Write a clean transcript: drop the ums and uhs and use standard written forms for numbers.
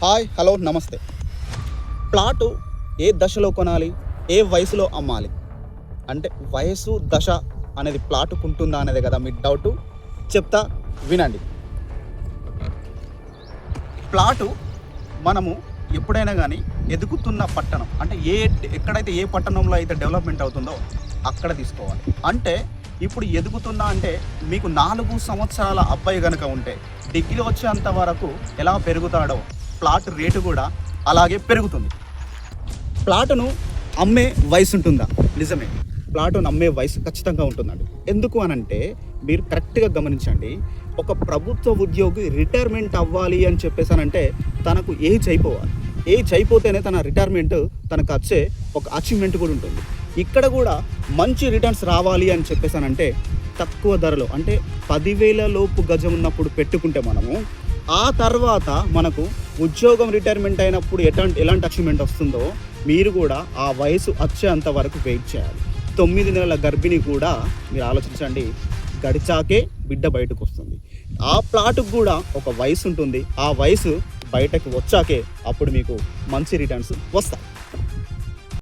Hi hello నమస్తే. Plot ఏ దశలో కొనాలి, ఏ వయసులో అమ్మాలి అంటే వయసు దశ అనేది ప్లాటుకుంటుందా అనేది కదా మీ డౌటు. చెప్తా వినండి. ప్లాటు మనము ఎప్పుడైనా కానీ ఎదుగుతున్న పట్టణం అంటే ఎక్కడైతే ఏ పట్టణంలో అయితే డెవలప్మెంట్ అవుతుందో అక్కడ తీసుకోవాలి. అంటే ఇప్పుడు ఎదుగుతున్నా అంటే మీకు 4 సంవత్సరాల అబ్బాయి కనుక ఉంటే డిగ్రీ వచ్చేంత వరకు ఎలా పెరుగుతాడో ప్లాట్ రేటు కూడా అలాగే పెరుగుతుంది. ప్లాటును అమ్మే వయసు ఉంటుందా? నిజమే, ప్లాటును అమ్మే వయసు ఖచ్చితంగా ఉంటుందండి. ఎందుకు అనంటే మీరు కరెక్ట్గా గమనించండి. ఒక ప్రభుత్వ ఉద్యోగి రిటైర్మెంట్ అవ్వాలి అని చెప్పేసానంటే తనకు ఏజ్ అయిపోవాలి. ఏజ్ అయిపోతేనే తన రిటైర్మెంట్ తనకు వచ్చే ఒక అచీవ్మెంట్ కూడా ఉంటుంది. ఇక్కడ కూడా మంచి రిటర్న్స్ రావాలి అని చెప్పేసానంటే తక్కువ ధరలో అంటే 10,000 లోపు గజం ఉన్నప్పుడు పెట్టుకుంటే మనము ఆ తర్వాత మనకు ఉద్యోగం రిటైర్మెంట్ అయినప్పుడు ఎలాంటి అచీవ్మెంట్ వస్తుందో మీరు కూడా ఆ వయసు వచ్చేంత వరకు వెయిట్ చేయాలి. 9 నెలల గర్భిణి కూడా మీరు ఆలోచించండి, గడిచాకే బిడ్డ బయటకు వస్తుంది. ఆ ప్లాటుకు కూడా ఒక వయసు ఉంటుంది. ఆ వయసు బయటకు వచ్చాకే అప్పుడు మీకు మంచి రిటర్న్స్ వస్తాయి.